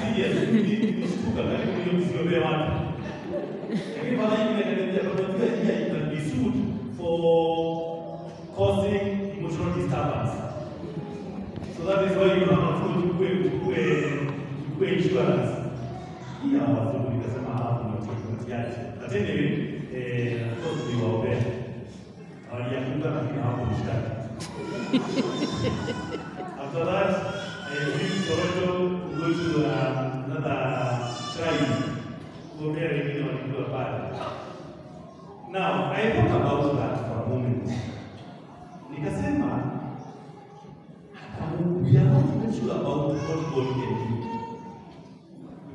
serious. Nilishtuka karibu hiyo msiombea watu. Lakini baada ya nimeelezea kwa sababu hii you can be sued for causing emotional disturbance. So that is why you have to do insurance. Hii hawazo nikasema hapo ndio kiasi. But anyway, of course we were there. Walianguka lakini hapo mshtaki. After that, we Toronto go to another shrine. Go there again on the park. Now, I thought about that for a moment. Nikasema, we are not even sure about what God can do.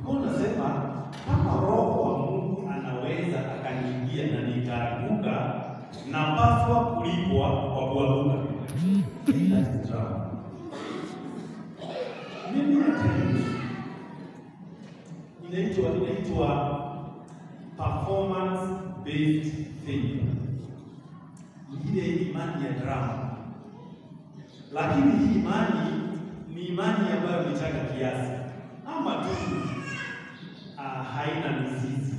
Because nasema, kama roho wa Mungu anaweza akaniingia na nikaanguka, napaswa kulipwa kwa kuanguka. That is drama. Mimi inaitwa performance based faith. Ile imani ya drama. Lakini hii imani ni imani ambayo ni changa kiasi. Ama tu haina mizizi.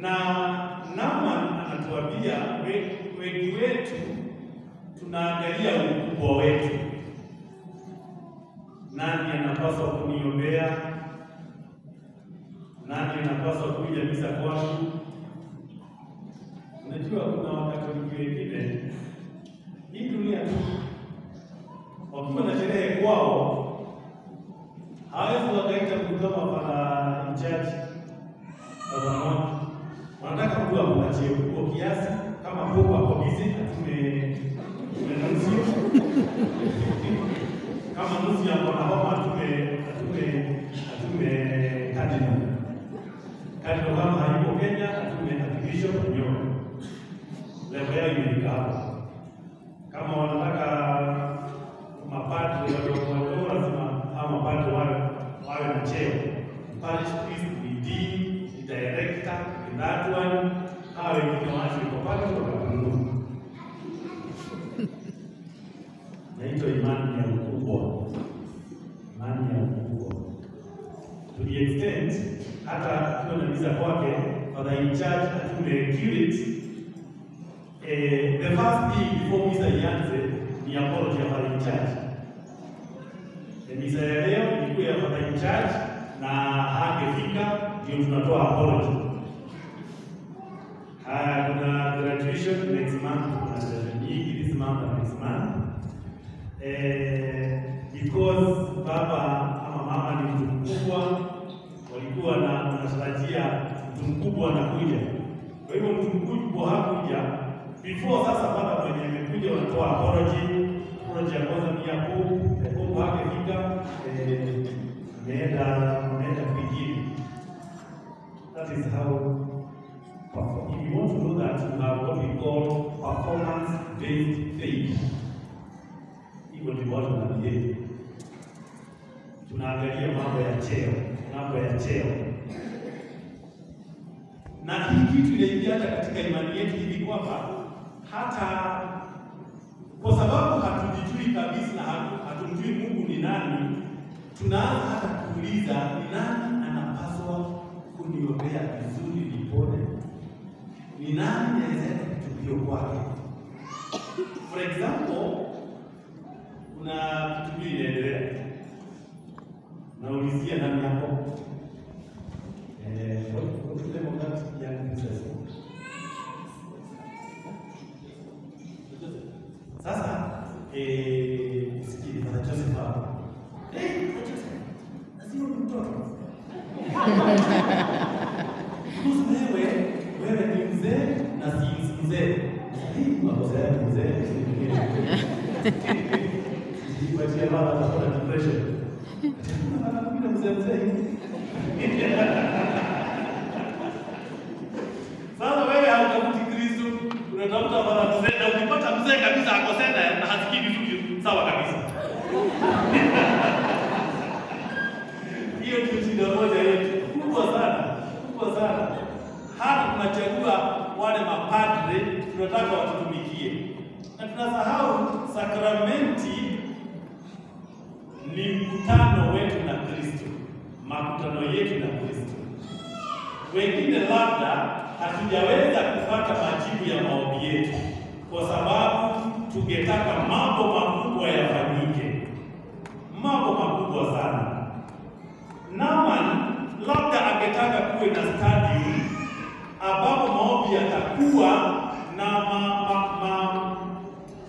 Na Naaman anatuambia wengi wetu tunaangalia ukubwa wetu. Nani anapaswa kuniombea? Nani anapaswa kuja misa kwangu? Unajua kuna wakati wengine hii dunia tu wakiwa na sherehe kwao hawezi wakaita mtu kama para in charge wanataka mtu akuachie kwa kiasi kama popa kwa bizi tumenusia kama nusu ya kwa homa atume kadino kama haipo Kenya atume akibisho kunyo leo yao imekaa kama wanataka mapadri wadogo lazima ama mapadri wawe na cheo parish priest dean director in that one hawa wengine watu kwa pale kwa Mungu. Naitwa imani ya ukubwa. Imani ya ukubwa. To the extent, hata tukiwa na misa kwake, Father in charge atume the first thing before misa ianze ni apology ya Father in charge. Misa ya leo ilikuwa ya Father in charge na hangefika ndio tunatoa apology. Kuna graduation next month, this month and next month. Because baba ama mama ni mtu mkubwa, walikuwa wanatarajia mtu mkubwa anakuja. Kwa hivyo mtu mkubwa hakuja. Before sasa baba mwenye amekuja wanatoa apology ya kwanza ni ya Pope hakefika, ameenda kwingine. That is how. If you want to know that, you have what we call performance-based faith. Hivyo ndivyo watu wanabihave. Tunaangalia mambo ya cheo. Na hii kitu inaingia hata katika imani yetu hivi kwamba hata kwa sababu hatujijui kabisa na hatumjui Mungu ni nani, tunaanza hata kuuliza ni nani anapaswa kuniombea vizuri nipone? Ni nani anaweza kutubio kwake? For example, kuna kitu inaendelea. Naulizia nani hapo? What is the name of that young princess? Sasa, sikili, Father Joseph hapo. Nasema mtoto. Wewe ni mzee na si mzee. Hii makosa ya mzee. Nipatie baba atakuwa na depression. Anakuwa mzee. Sasa wewe hautafuti Kristo, unatafuta baba mzee na ukipata mzee kabisa akosenda na hasikii vizuri sawa kabisa. Hiyo ni shida moja yetu kubwa sana. Hata tunachagua wale mapadre tunataka watutumikie. Na tunasahau sakramenti ni mkutano wetu na Kristo, makutano yetu na Kristo. Wengine labda hatujaweza kupata majibu ya maombi yetu kwa sababu tungetaka mambo makubwa yafanyike, mambo makubwa sana. Naaman labda angetaka kuwe na stadium ambapo maombi yatakuwa na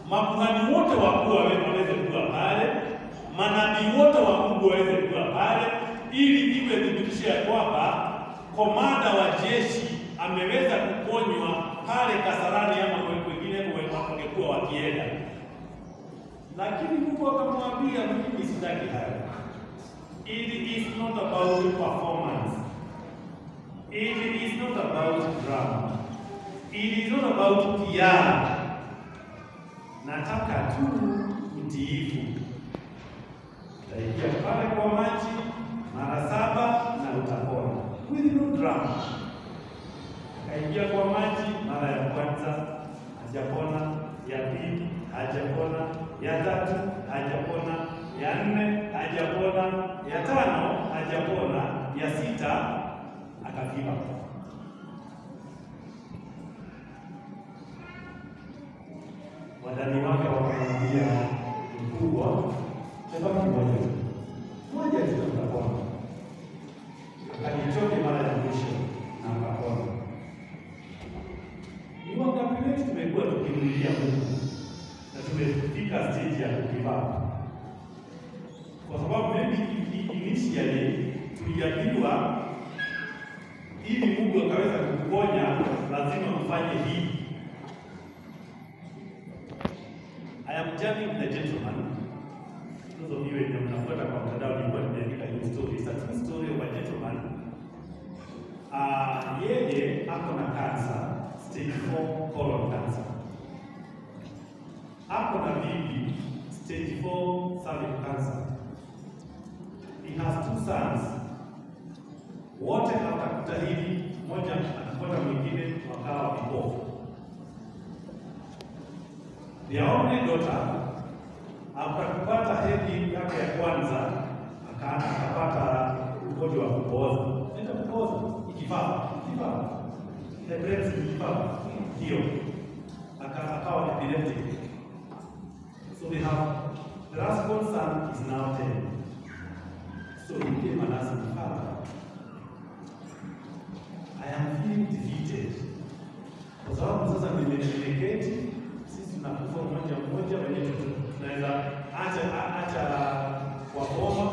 makuhani wote wakuu waweze kuwa pale, manabii wote wa Mungu waweze kuwa pale, ili iwe thibitisho ya kwamba komanda wa jeshi ameweza kuponywa pale Kasarani ama kwingine wangekuwa wakienda. Lakini Mungu akamwambia, mimi sitaki hayo. It is not about performance. It is not about drama. It is not about PR. Nataka tu utiifu. Utaingia pale kwa maji mara 7 na utapona. With no drama. Akaingia kwa maji mara ya kwanza, hajapona, ya pili, hajapona, ya 3, hajapona, ya 4, hajapona, ya 5, hajapona, ya 6, akakiva. Wadani wake wakamwambia, mkubwa, chapa moja tu tutapona. Akanichoke mara ya mwisho na akapona. Ni wangapi wetu tumekuwa tukimlilia Mungu na tumefika stage ya kukiva? Kwa sababu maybe initially tuliambiwa ili Mungu akaweza kukuponya lazima ufanye hivi. I am telling the gentleman, those of you who mnafuata kwa mtandao nilikuwa nimeandika hii story. It's a true story of a gentleman. Yeye ako na cancer, stage 4 colon cancer. Ako na bibi, stage 4 cervical cancer. He has 2 sons. Wote hawakutahiri, mmoja akafuata mwingine wakawa vipofu. The only daughter akapata hedhi yake ya kwanza akapata ugonjwa wa kupooza. Nenda kupooza ikifaa. The breast ikifaa. Hiyo akawa epileptic. So they have the last born son is now 10. So he became an asthma father. I am feeling defeated. Kwa sababu sasa nimeketi, sisi tunakufa mmoja wenye tunaweza acha kwa boma,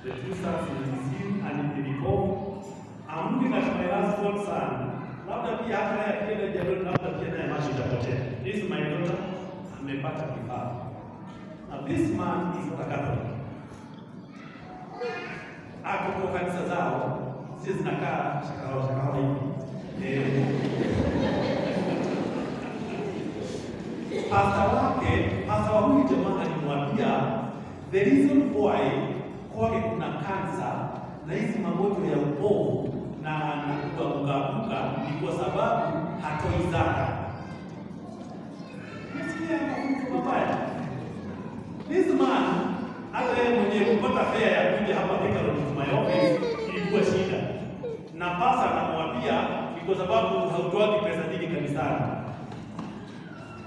the 2 sons in the scene and in the home. I'm looking at my last born son. Labda pia hata ya kile jambo labda pia naye macho itapotea. This is my daughter, amepata kifaa. Now this man is not a Catholic. Ako kwa kanisa zao, sisi zinakaa shakara hivi. Pastor huyu jamaa alimwambia the reason why kwake kuna kansa na hizi magonjwa ya upofu na kuanguka ni kwa sababu hatoi zaka. Nasikia mambo mabaya. This man hata yeye mwenyewe kupata fare ya kuja hapa Thika Road to my office ilikuwa shida. Na pastor anamwambia ni kwa sababu hautoa pesa nyingi kanisani.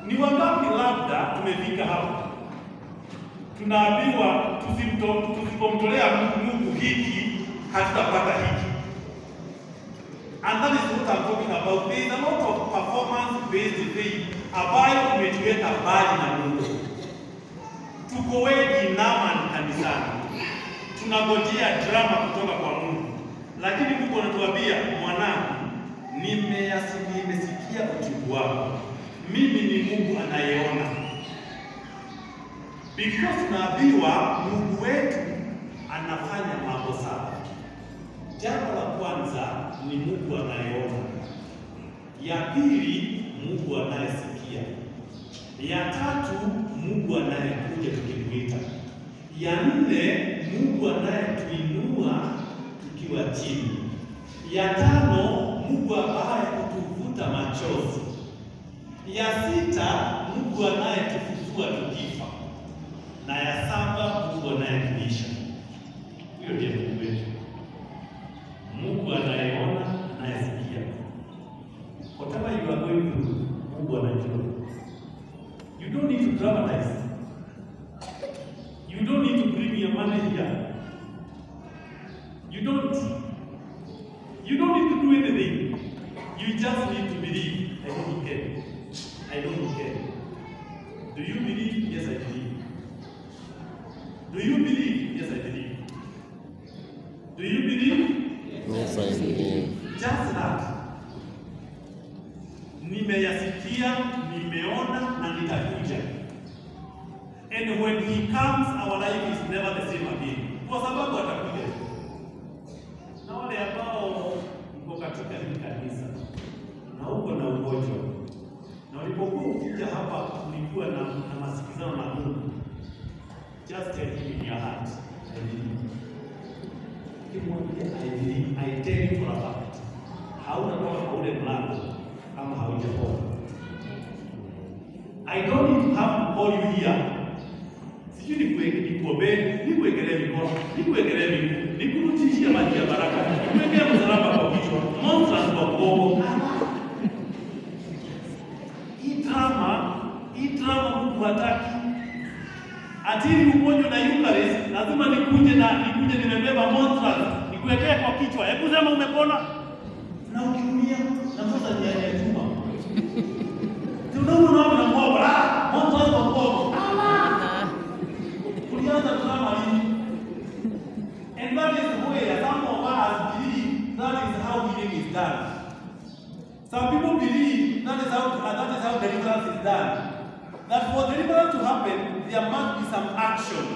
Ni wangapi labda tumefika hapa tunaambiwa tusipomtolea Mungu hiki hatutapata hiki. And that is what I'm talking about. There is a lot of performance-based faith ambayo umetuweka mbali na Mungu. Tuko wengi Naaman kanisani, tunangojea drama kutoka kwa Mungu, lakini Mungu anatuambia, mwanangu, nimesikia utubu wako. Mimi ni Mungu anayeona. Because tunaambiwa Mungu wetu anafanya mambo sawa. Jambo la kwanza ni Mungu anayeona. Ya pili, Mungu anayesikia. Ya tatu, Mungu anayekuja tukimuita. Ya 4, Mungu anayetuinua tukiwa chini. Ya 5, Mungu ambaye hutuvuta machozi. Ya 6, Mungu anayetufufua tukifa. Na ya 7, Mungu anayetulisha. money here. You don't need to do anything. You just need to believe. I don't care. I don't care. Do you believe? Yes, I believe. Do you believe? Yes, I believe. Do you believe? Yes, I believe. Just that. Nimeyasikia, nimeona na nitakuja. And when he comes, our life is never the same again. Kwa sababu atakuja. Na wale ambao mko katika hili kanisa na uko na ugonjwa, na ulipokuwa ukija hapa ulikuwa na masikizano na Mungu, just tell him in your heart, I believe. Kimwambia I believe, I tell you for a fact. Hauna toka kwa ule mlango kama haujapona. I don't have to call you here. Sijui nikuombee, nikuwekelee mikono, nikuwekelee miguu, nikurudishie maji ya baraka, nikuwekee msalaba kwa kichwa, monsters kwa mgongo. Hii drama Mungu hataki. Atili uponyo na Eucharist, lazima nikuje nimebeba monsters, nikuwekee kwa kichwa. Hebu sema umepona. Na ukiumia, na sasa ni ya chuma. Tunaona hapo na mboga, monsters kwa mgongo. And that is the way some of us believe that is how healing is done. Some people believe that is how deliverance is done. That for deliverance to happen, there must be some action.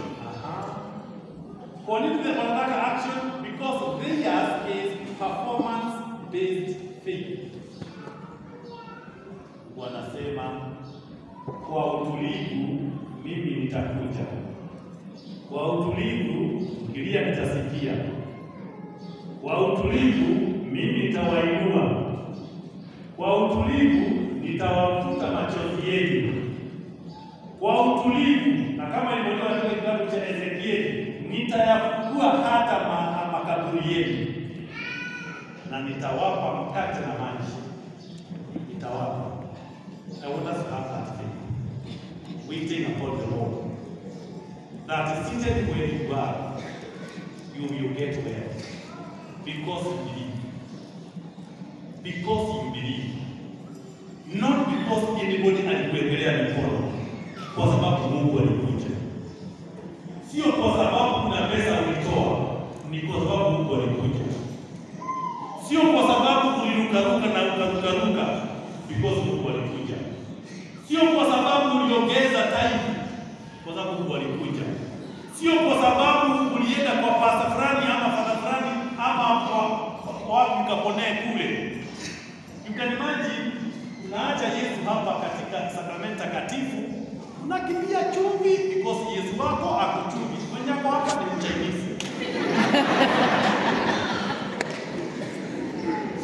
For it to be action, because theirs is performance-based faith. Wanasema kwa utulivu mimi nitakuja. Kwa utulivu kilia nitasikia. Kwa utulivu mimi nitawainua. Kwa utulivu nitawafuta machozi yenu. Kwa utulivu, na kama ilivyotoka katika kitabu cha Ezekieli, nitayafungua hata makaburi yenu. Na nitawapa mkate na maji. Nitawapa. I want us to have that faith. Waiting upon the Lord. That seated where you are, you will get well. Because you believe. Because you believe. Not because anybody alikuwekelea mikono. Kwa sababu Mungu alikuja. Sio kwa sababu kuna pesa ulitoa, ni kwa sababu Mungu alikuja. Sio kwa sababu ulirukaruka na ukaruka, because Mungu alikuja. Sio kwa sababu uliongeza tithe, kwa sababu Mungu alikuja. Sio kwa sababu ulienda kwa pastor fulani ama father fulani ama kwa wapi ukaponea kule. You can imagine, unaacha Yesu hapa katika sakramenti takatifu, unakimbia chumvi because Yesu wako akuchumvi. Mwenye kwa hapa ni Mchinese.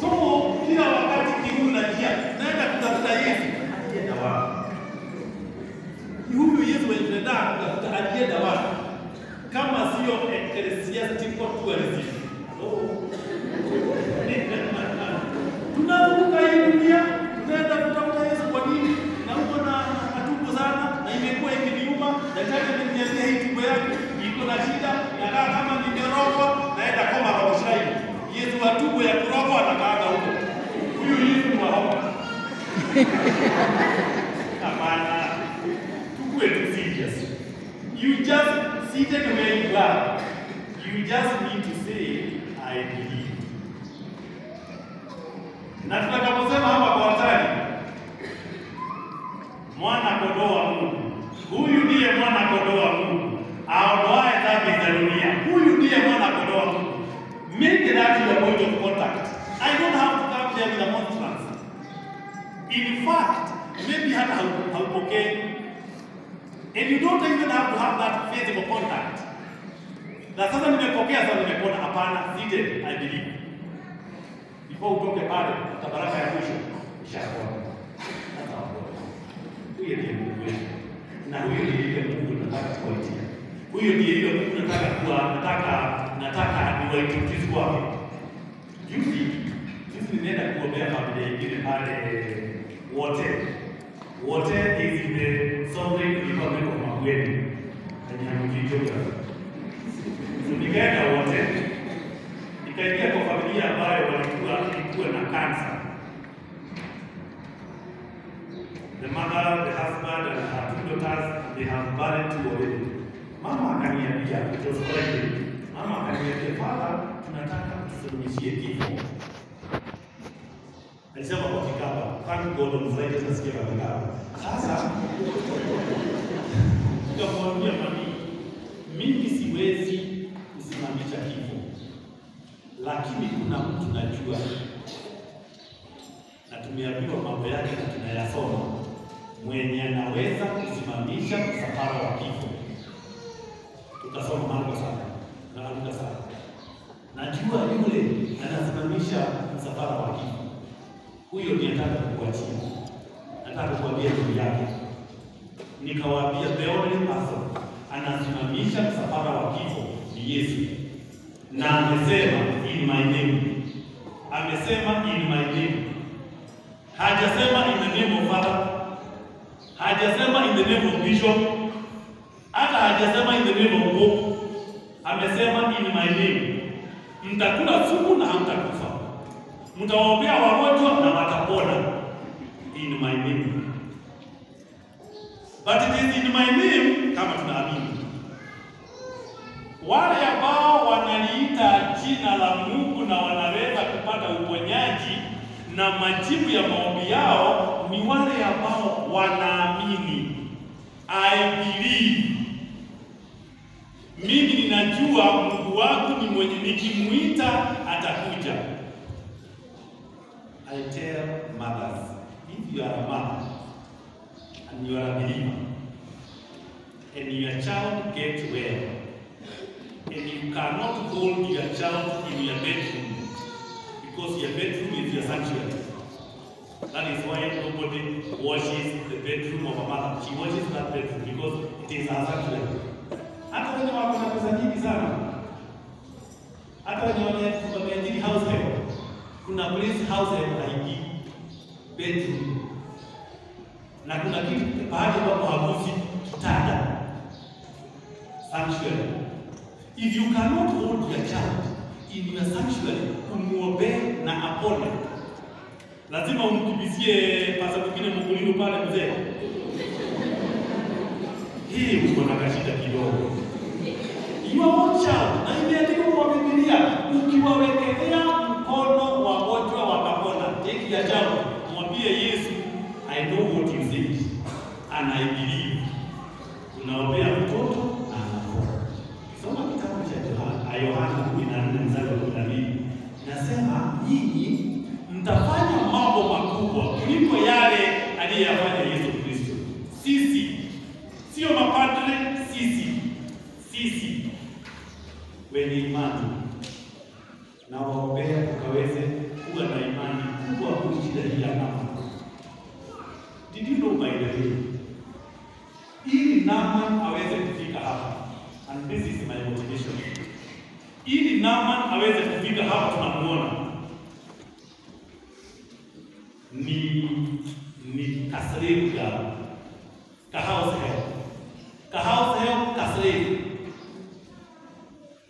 So, kila wakati kimu na njia, naenda kutafuta Yesu, alienda wapi? Huyu Yesu wetu kutafuta alienda wapi? Kama sio ecclesiastical tourism. Tunavuka hii dunia, tunaenda kutafuta Yesu kwa nini? Na uko na tumbo sana, na imekuwa ikiniuma, daktari ameniambia hii tumbo yake iko na shida, nakaa kama nimerogwa, naenda koma roshai. Yesu wa tumbo ya kurogwa anakaaga huko. Huyu Yesu wa hapo. Hapana. Tukue tu serious. You just seated where you are. You just need to say, I believe. Na tutakaposema hapa kwa hatari, mwana kondoo wa Mungu. Huyu ndiye mwana kondoo wa Mungu. Aondoaye dhambi za dunia. Huyu ndiye mwana kondoo wa Mungu. Make that your point of contact. I don't have to come here with a monstrance. In fact, maybe hata haupokei. And you don't even have to have that physical contact. Na sasa nimepokea, sasa nimepona. Hapana, seated, I believe. Before utoke pale, tabaraka ya mwisho, ishapona. Huyo ndiye Mungu wetu. Na huyo ndiye ile Mungu nataka kuitia. Huyo ndiye ile Mungu nataka niwaintroduce kwake. Juzi ninaenda kuombea familia nyingine pale Wote is in the sovereign republic of Makueni. And you have to familia ambayo ilikuwa na cancer. The mother, the husband, and her 2 daughters, they have buried 2 already. Mama akaniambia, it was Friday. Mama akaniambia, Father, tunataka tusimamishie kifo. Alisema kwa Kikapa, thank God on Friday nasikia kwa Kikapa. Sasa nikamwambia mami, mimi siwezi kusimamisha kifo, lakini kuna mtu najua na tumeambiwa mambo yake na tunayasoma, mwenye anaweza kusimamisha msafara wa kifo. Tutasoma Marko sana na Luka sana. Najua yule anasimamisha msafara wa kifo. Huyo ndiye nataka kukuachia. Nataka kukuambia juu yake. Nikawaambia the only person anasimamisha msafara wa kifo ni Yesu. Na amesema in my name. Amesema in my name. Hajasema in the name of Father. Hajasema in the name of Bishop. Hata hajasema in the name of Pope. Amesema in my name. Mtakula sumu na hamtakufa. Mtawaombea wagonjwa na watapona. In my name. But it is in my name kama tunaamini. Wale ambao wanaliita jina la Mungu na wanaweza kupata uponyaji na majibu ya maombi yao ni wale ambao wanaamini. I believe. Mimi ninajua Mungu wangu ni mwenye nikimuita atakuja. I tell mothers, if you are a mother and you are a believer and your child gets well and you cannot hold your child in your bedroom because your bedroom is your sanctuary. That is why nobody washes the bedroom of a mother. She washes that bedroom because it is her sanctuary. Hata wenye wako na pesa nyingi sana, hata wenye wameajiri house help, kuna place house help haingii bedroom, na kuna kitu pahali ambapo hagusi kitanda, sanctuary. If you cannot hold your child in your sanctuary, umuombe na apone. Lazima umkibizie pasa mwingine mkulino pale mzee. Hii uko na kashida kidogo. You are one child. Na imeandikwa kwa Biblia, ukiwawekelea mkono wagonjwa watapona. Take your child, mwambie Yesu, I know what you said and I believe. Unaombea mtoto na anapona. Soma kitabu cha Yohana 14:12. Nasema nyinyi mtafanya mambo makubwa kuliko yale aliyofanya Yesu Kristo. Sisi sio mapadre, sisi wenye imani na waombea tukaweze kuwa na imani kubwa kushinda hii alama. Did you know by the way, ili Naaman aweze kufika hapa, and this is my motivation, ili Naaman aweze kufika hapa tunamuona ni kasrifu ya house help kasrifu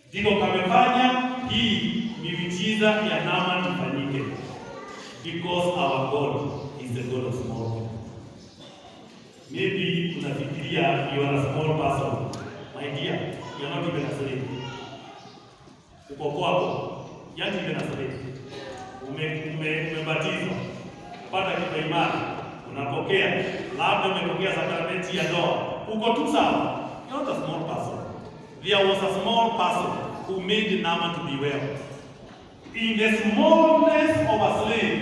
ndiko kamefanya hii miujiza ya Naaman ifanyike, because our God is the God of small. Maybe unafikiria you are a small person. My dear, you are not even a slave. Uko kwako, yani even a slave. Umebatizwa, pata kipaimara, unapokea, labda umepokea sakramenti ya ndoa. Uko tu sawa. You are not a small person. There was a small person who made Naaman to be well. In the smallness of a slave,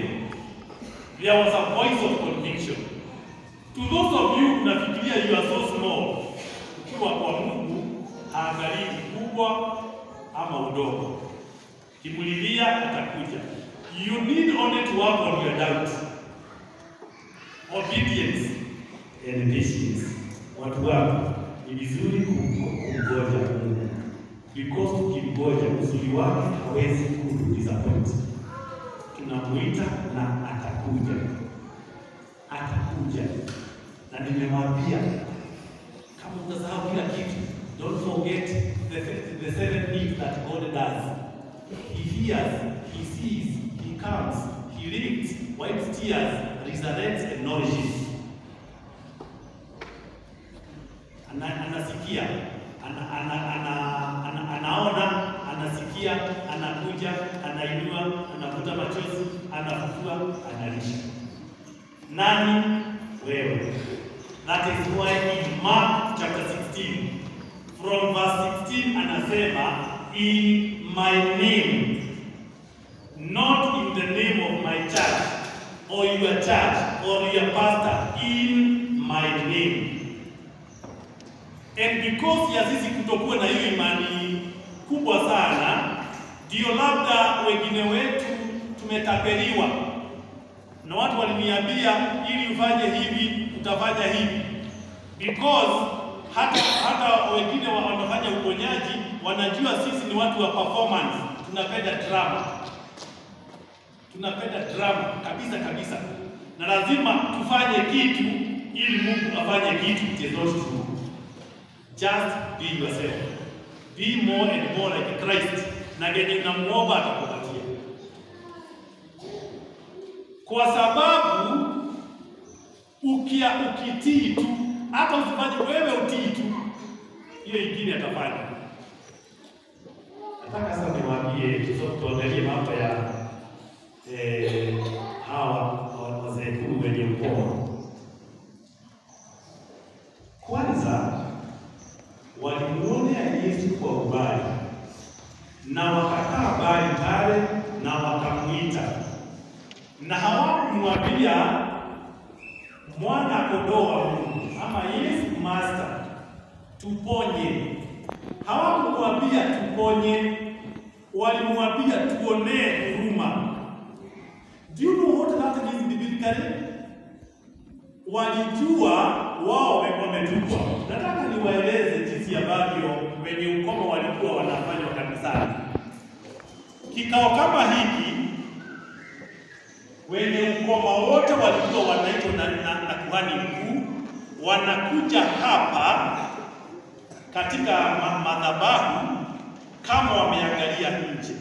there was a voice of conviction. To those of you who nafikiria you are so small, ukiwa kwa Mungu haangalii ukubwa ama udogo. Kimulilia atakuja. You need only to work on your doubt, obedience and patience. Watu wangu, ni vizuri kumgoja Mungu, because ukimgoja uzuri wake hawezi kudisappoint. Tunamuita na atakuja. Na nimemwambia kama utasahau kila kitu, don't forget the 7 things that God does. He hears, he sees, he comes, he lifts, wipes tears, resurrects and nourishes. Anasikia, anaona, anasikia, anakuja, anainua, anavuta machozi, anafufua, analisha. Nani? Wewe. That is why in Mark chapter 16, from verse 16, anasema, in my name, not in the name of my church, or your church, or your pastor, in my name. And because ya sisi kutokuwa na hiyo imani kubwa sana, ndio labda wengine wetu tumetapeliwa. Na watu waliniambia ili ufanye hivi, utafanya hivi. Because hata wengine wanafanya uponyaji, wanajua sisi ni watu wa performance, tunapenda drama. Tunapenda drama kabisa. Na lazima tufanye kitu ili Mungu afanye kitu. It is not true. Just be yourself. Be more and more like Christ. Na genye unamuomba atakupatia. Kwa sababu ukitii tu, hata usifanye wewe utii tu, hiyo ingine atafanya. Nataka sasa niwaambie tuangalie mambo ya hawa wazee wenye ukoma. Kwanza walimuonea Yesu kwa ubali na wakakaa bali pale na wakamuita, na hawakumwambia mwana kondoo wa Mungu ama Yesu master tuponye. Hawakumwambia tuponye, walimwambia tuonee huruma. Do you know what that means biblically? Walijua wao wametupwa. Nataka niwaeleze jinsi ambavyo wenye ukoma walikuwa wanafanywa kanisani. Kikao kama hiki, wenye ukoma wote walikuwa wanaitwa na kuhani mkuu, wanakuja hapa katika madhabahu kama wameangalia nje.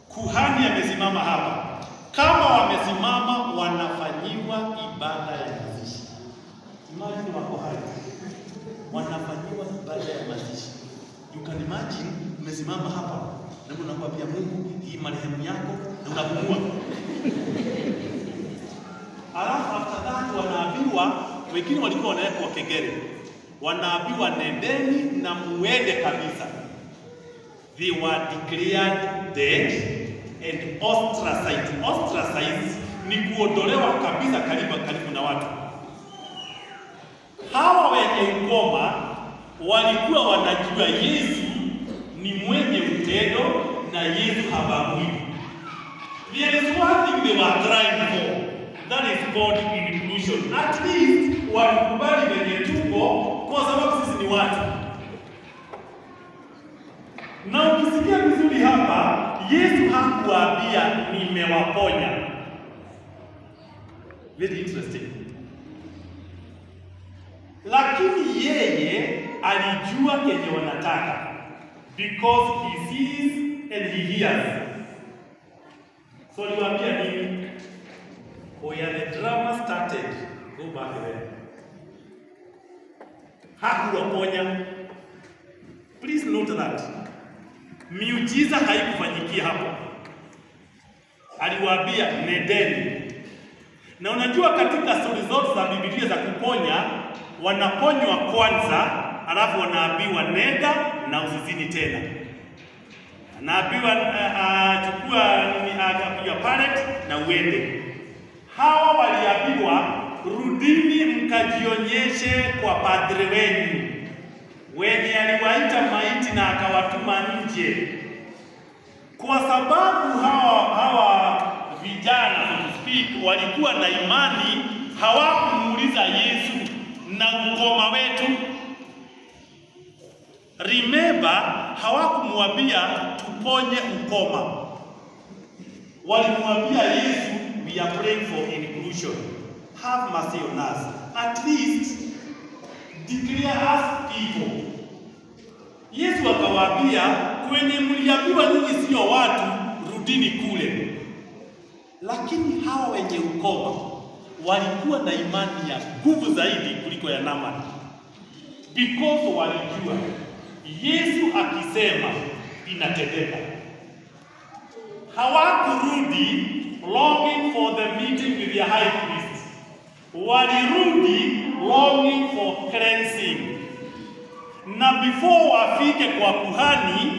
Kuhani amesimama hapa. Kama wamesimama, wanafanyiwa ibada ya mazishi. Imagine wako hapa, wanafanyiwa ibada ya mazishi. You can imagine umesimama hapa na unakwambia Mungu, hii marehemu yako, na unapumua. Alafu after that wanaambiwa, wengine walikuwa wanawekwa kengele, wanaambiwa nendeni na muende kabisa. They were declared dead and ostracized. Ostracized ni kuondolewa kabisa karibu na watu. Hawa wenye ukoma walikuwa wanajua Yesu ni mwenye utendo na Yesu habagui. There is one thing they were trying for. That is called inclusion. At least walikubali venye tuko kwa sababu sisi ni watu. Na ukisikia vizuri hapa, Yesu hakuambia nimewaponya. Very interesting. Lakini yeye alijua kenye wanataka, because he sees and he hears. So niwaambia nini? Where the drama started, go back there. Hakuwaponya. Please note that. Miujiza haikufanyikia hapo. Aliwaambia nendeni. Na unajua katika stori zote za Biblia za kuponya, wanaponywa kwanza, alafu wanaambiwa nenda na usizini tena. Anaambiwa chukua your pallet na uende. Hawa waliambiwa rudini mkajionyeshe kwa padre wenu, wenye aliwaita maiti na akawatuma nje. Kwa sababu hawa vijana so to speak walikuwa na imani, hawakumuuliza Yesu na ukoma wetu. Remember, hawakumwambia tuponye ukoma. Walimwambia Yesu, we are praying for inclusion. Have mercy on us. At least declare us people. Yesu akawaambia, kwenye mliambiwa nyinyi sio watu, rudini kule. Lakini hawa wenye ukoma walikuwa na imani ya nguvu zaidi kuliko ya Naamani, because walijua Yesu akisema inatendeka. Hawakurudi longing for the meeting with the high priest, walirudi longing for cleansing. Na before wafike kwa kuhani,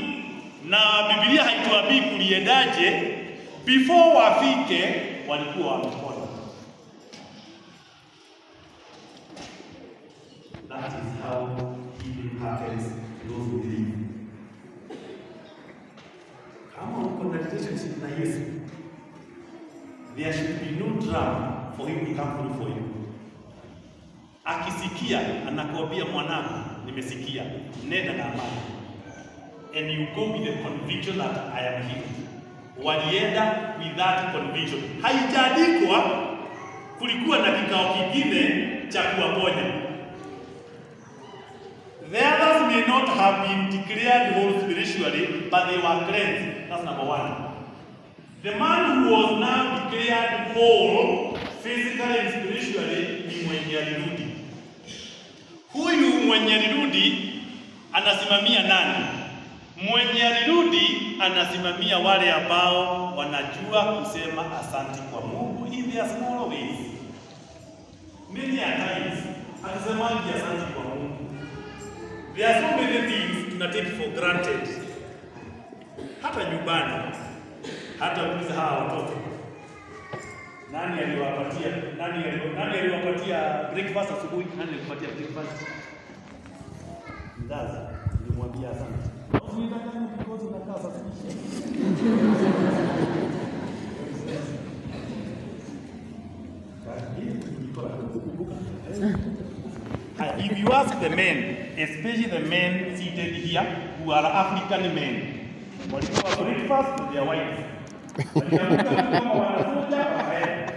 na Biblia haituambii kuliendaje, before wafike walikuwa wamepona. That is how healing happens to those who believe. Kama uko na relationship na Yesu, there should be no drum for him to come through for you. Akisikia anakuambia, mwanangu, nimesikia, nenda na amani. And you go with the conviction that I am healed. Walienda with that conviction. Haijaandikwa kulikuwa na kikao kingine cha kuwaponya. The others may not have been declared whole spiritually, but they were cleansed. That's number one. The man who was now declared whole physically and spiritually ni mwenye alirudi. Huyu mwenye alirudi anasimamia nani? Mwenye alirudi anasimamia wale ambao wanajua kusema asante kwa Mungu in their small ways. Many times hatusemangi asante kwa Mungu. There are so many things tunatake for granted. Hata nyumbani, hata kuuliza hawa watoto, nani aliwapatia breakfast asubuhi? Nani aliwapatia breakfast? Mzazi. Nilimwambia asante. Usinidanganye because unakaa sasa. If you ask the men, especially the men seated here who are African men, walikuwa breakfast with their wives. Waliamka kama wanakuja wakaenda.